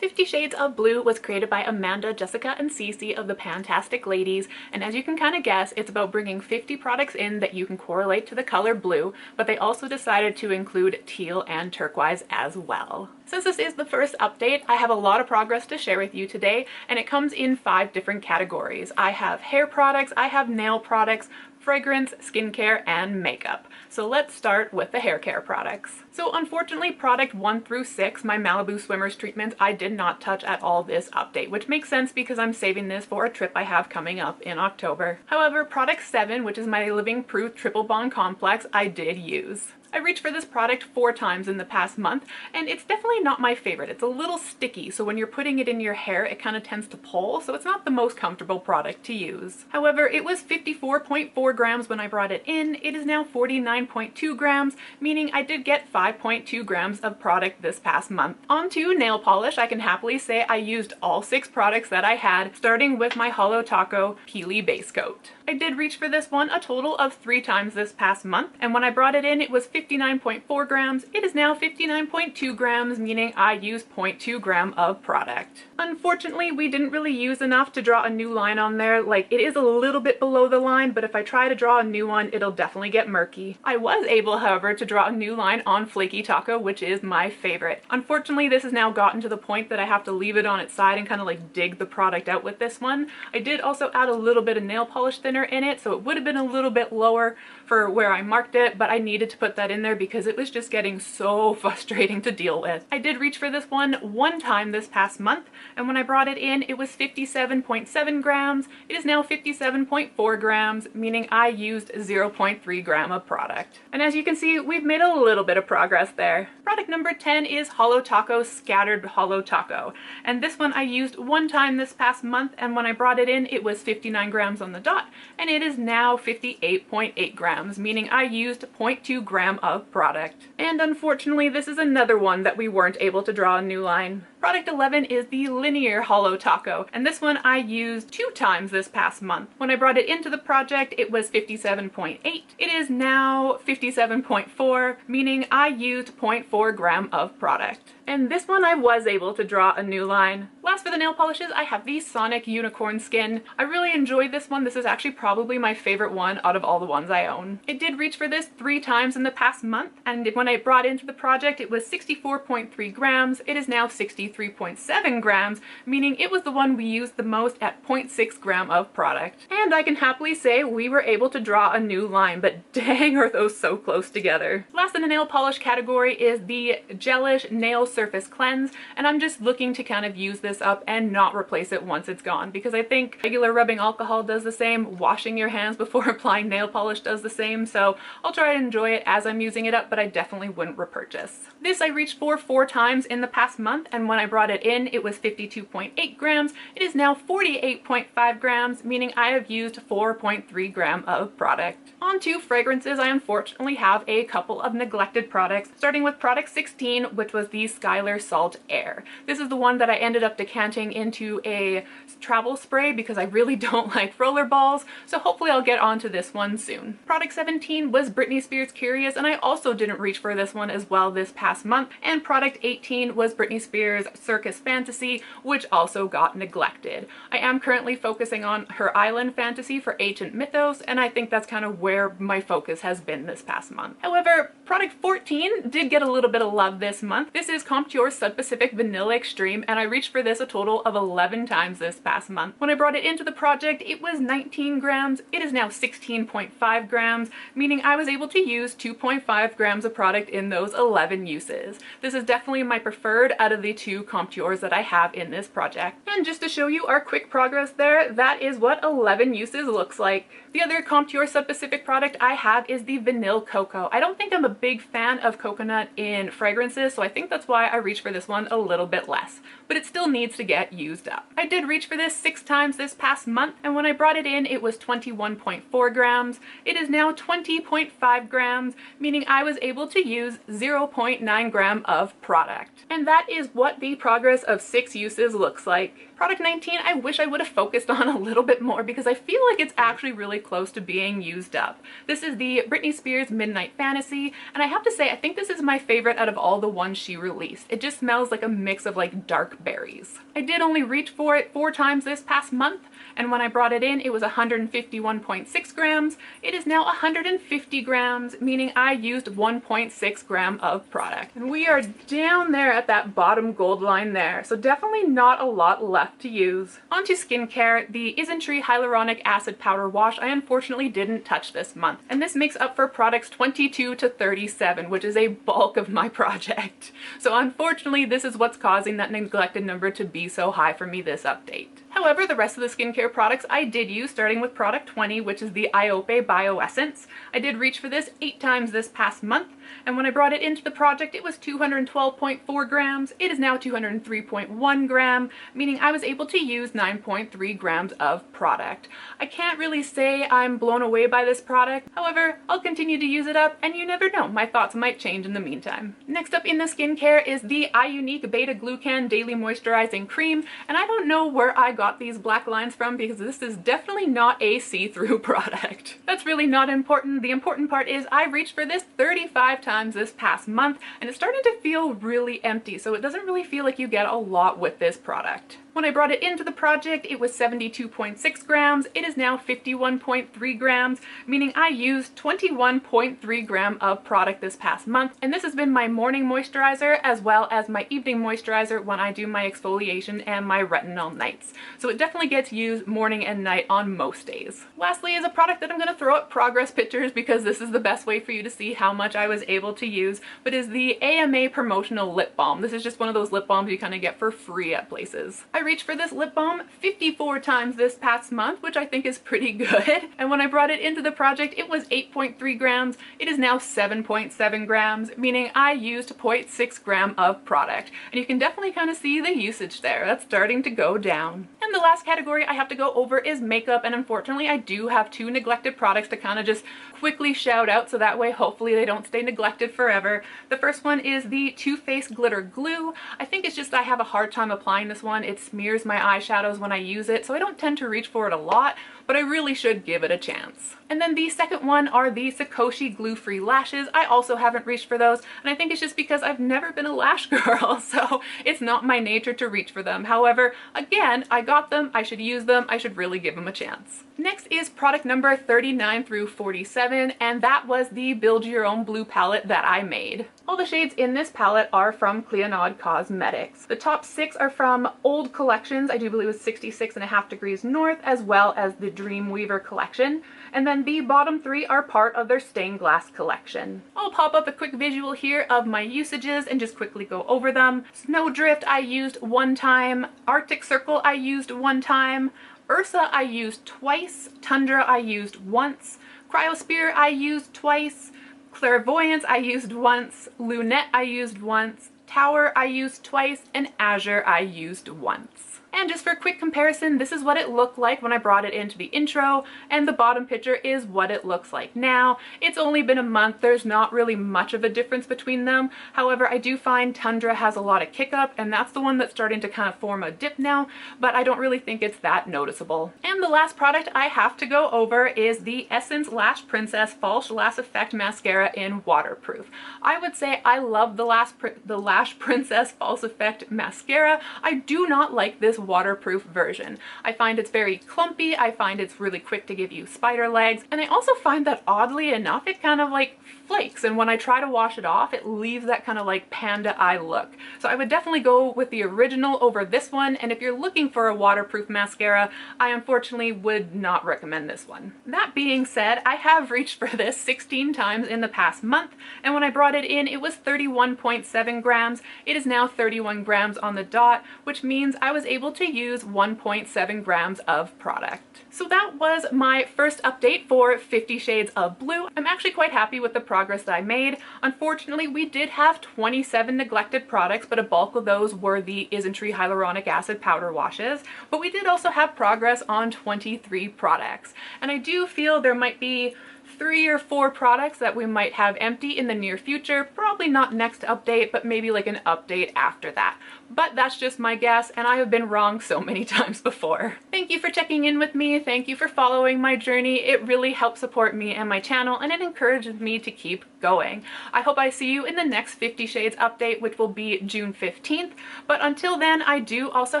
50 Shades of Blue was created by Amanda, Jessica, and Cece of the PANtastic ladies, and as you can kind of guess, it's about bringing 50 products in that you can correlate to the color blue, but they also decided to include teal and turquoise as well. Since this is the first update, I have a lot of progress to share with you today, and it comes in 5 different categories. I have hair products, I have nail products, fragrance, skincare, and makeup. So let's start with the hair care products. So unfortunately, product 1 through 6, my Malibu Swimmers treatments, I did not touch at all this update, which makes sense because I'm saving this for a trip I have coming up in October. However, product 7, which is my Living Proof Triple Bond Complex, I did use. I reached for this product 4 times in the past month, and it's definitely not my favorite. It's a little sticky, so when you're putting it in your hair, it kind of tends to pull, so it's not the most comfortable product to use. However, it was 54.4 grams when I brought it in. It is now 49.2 grams, meaning I did get 5.2 grams of product this past month. On to nail polish, I can happily say I used all 6 products that I had, starting with my Holo Taco Peely Base Coat. I did reach for this one a total of 3 times this past month, and when I brought it in, it was 59.4 grams. It is now 59.2 grams, meaning I used 0.2 gram of product. Unfortunately, we didn't really use enough to draw a new line on there. Like, it is a little bit below the line, but if I try to draw a new one, it'll definitely get murky. I was able, however, to draw a new line on Flaky Taco, which is my favorite. Unfortunately, this has now gotten to the point that I have to leave it on its side and kind of like dig the product out with this one. I did also add a little bit of nail polish thinner in it, so it would have been a little bit lower for where I marked it, but I needed to put that in there because it was just getting so frustrating to deal with. I did reach for this one time this past month, and when I brought it in, it was 57.7 grams. It is now 57.4 grams, meaning I used 0.3 gram of product. And as you can see, we've made a little bit of progress there. Product number 10 is Holo Taco Scattered Holo Taco, and this one I used 1 time this past month, and when I brought it in, it was 59 grams on the dot, and it is now 58.8 grams, meaning I used 0.2 gram of product. And unfortunately, this is another one that we weren't able to draw a new line. Product 11 is the Linear Holo Taco, and this one I used 2 times this past month. When I brought it into the project, it was 57.8. It is now 57.4, meaning I used 0.4 gram of product. And this one I was able to draw a new line. Last for the nail polishes, I have the Sonic Unicorn Skin. I really enjoyed this one. This is actually probably my favorite one out of all the ones I own. I did reach for this 3 times in the past month, and when I brought into the project, it was 64.3 grams. It is now 63.7 grams, meaning it was the one we used the most at 0.6 gram of product. And I can happily say we were able to draw a new line, but dang are those so close together. Last in the nail polish category is the Gelish Nail Surface Cleanse, and I'm just looking to kind of use this up and not replace it once it's gone, because I think regular rubbing alcohol does the same, washing your hands before applying nail polish does the same, so I'll try to enjoy it as I'm using it up, but I definitely wouldn't repurchase. This I reached for 4 times in the past month, and when I brought it in, it was 52.8 grams. It is now 48.5 grams, meaning I have used 4.3 gram of product. On to fragrances, I unfortunately have a couple of neglected products, starting with product 16, which was the Skylar Salt Air. This is the one that I ended up decanting into a travel spray because I really don't like roller balls, so hopefully I'll get onto this one soon. Product 17 was Britney Spears Curious, and I also didn't reach for this one as well this past month. And product 18 was Britney Spears Circus Fantasy, which also got neglected. I am currently focusing on her Island Fantasy for Ancient Mythos, and I think that's kind of where my focus has been this past month. However, product 14 did get a little bit of love this month. This is Comptoir Sud Pacific Vanilla Extreme, and I reached for this a total of 11 times this past month. When I brought it into the project, it was 19 grams. It is now 16.5 grams, meaning I was able to use 2.5 grams of product in those 11 uses. This is definitely my preferred out of the 2 Comptoirs that I have in this project. And just to show you our quick progress there, that is what 11 uses looks like. The other Comptoir Sud Pacific product I have is the Vanilla Cocoa. I don't think I'm a big fan of coconut in fragrances, so I think that's why I reached for this one a little bit less. But it still needs needs to get used up. I did reach for this 6 times this past month, and when I brought it in, it was 21.4 grams. It is now 20.5 grams, meaning I was able to use 0.9 gram of product. And that is what the progress of 6 uses looks like. Product 19, I wish I would have focused on a little bit more because I feel like it's actually really close to being used up. This is the Britney Spears Midnight Fantasy, and I have to say, I think this is my favorite out of all the ones she released. It just smells like a mix of like dark berries. I did only reach for it 4 times this past month, and when I brought it in, it was 151.6 grams. It is now 150 grams, meaning I used 1.6 gram of product. And we are down there at that bottom gold line there, so definitely not a lot left to use. Onto skincare, the Isntree Hyaluronic Acid Powder Wash I unfortunately didn't touch this month, and this makes up for products 22 to 37, which is a bulk of my project. So unfortunately, this is what's causing that neglected number to be so high for me this update. However, the rest of the skincare products I did use, starting with product 20, which is the Iope Bioessence. I did reach for this 8 times this past month, and when I brought it into the project, it was 212.4 grams. It is now 203.1 gram, meaning I was able to use 9.3 grams of product. I can't really say I'm blown away by this product. However, I'll continue to use it up, and you never know, my thoughts might change in the meantime. Next up in the skincare is the iUnique Beta Glucan Daily Moisturizing Cream, and I don't know where I got these black lines from because this is definitely not a see-through product. That's really not important. The important part is I reached for this 35 times this past month, and it's starting to feel really empty, so it doesn't really feel like you get a lot with this product. When I brought it into the project, it was 72.6 grams. It is now 51.3 grams, meaning I used 21.3 gram of product this past month. And this has been my morning moisturizer as well as my evening moisturizer when I do my exfoliation and my retinol nights. So it definitely gets used morning and night on most days. Lastly is a product that I'm going to throw up progress pictures because this is the best way for you to see how much I was able to use, but is the AMA Promotional Lip Balm. This is just one of those lip balms you kind of get for free at places. I reached for this lip balm 54 times this past month, which I think is pretty good. And when I brought it into the project, it was 8.3 grams. It is now 7.7 grams, meaning I used 0.6 gram of product. And you can definitely kind of see the usage there. That's starting to go down. And the last category I have to go over is makeup, and unfortunately I do have 2 neglected products to kind of just quickly shout out so that way hopefully they don't stay neglected forever. The first one is the Too Faced Glitter Glue. I think it's just I have a hard time applying this one. It smears my eyeshadows when I use it, so I don't tend to reach for it a lot, but I really should give it a chance. And then the second one are the Sakoshi Glue-Free Lashes. I also haven't reached for those, and I think it's just because I've never been a lash girl, so it's not my nature to reach for them. However, again, I got them, I should use them, I should really give them a chance. Next is product number 39 through 47, and that was the Build Your Own Blue palette that I made. All the shades in this palette are from Cleonod Cosmetics. The top 6 are from old collections, I do believe it was 66.5 Degrees North, as well as the Dreamweaver collection. And then the bottom 3 are part of their stained glass collection. I'll pop up a quick visual here of my usages and just quickly go over them. Snowdrift I used 1 time, Arctic Circle I used 1 time, Ursa I used twice, Tundra I used once, Cryosphere I used twice, Clairvoyance I used once, Lunette I used once, Tower I used twice, and Azure I used once. And just for a quick comparison, this is what it looked like when I brought it into the intro, and the bottom picture is what it looks like now. It's only been a month, there's not really much of a difference between them. However, I do find Tundra has a lot of kick up, and that's the one that's starting to kind of form a dip now, but I don't really think it's that noticeable. And the last product I have to go over is the Essence Lash Princess False Lash Effect Mascara in Waterproof. I would say I love the Lash Princess False Effect Mascara. I do not like this waterproof version. I find it's very clumpy, I find it's really quick to give you spider legs, and I also find that oddly enough it kind of like flakes, and when I try to wash it off it leaves that kind of like panda eye look. So I would definitely go with the original over this one, and if you're looking for a waterproof mascara, I unfortunately would not recommend this one. That being said, I have reached for this 16 times in the past month, and when I brought it in it was 31.7 grams. It is now 31 grams on the dot, which means I was able able to use 1.7 grams of product. So that was my first update for 50 Shades of Blue. I'm actually quite happy with the progress that I made. Unfortunately, we did have 27 neglected products, but a bulk of those were the Isntree hyaluronic acid powder washes. But we did also have progress on 23 products. And I do feel there might be 3 or 4 products that we might have empty in the near future. Probably not next update, but maybe like an update after that. But that's just my guess, and I have been wrong so many times before. Thank you for checking in with me. Thank you for following my journey. It really helps support me and my channel, and it encourages me to keep going. I hope I see you in the next 50 Shades update, which will be June 15th. But until then, I do also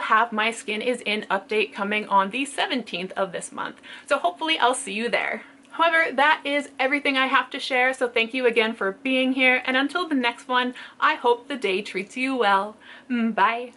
have my Skin is In update coming on the 17th of this month. So hopefully I'll see you there. However, that is everything I have to share, so thank you again for being here, and until the next one, I hope the day treats you well. Bye!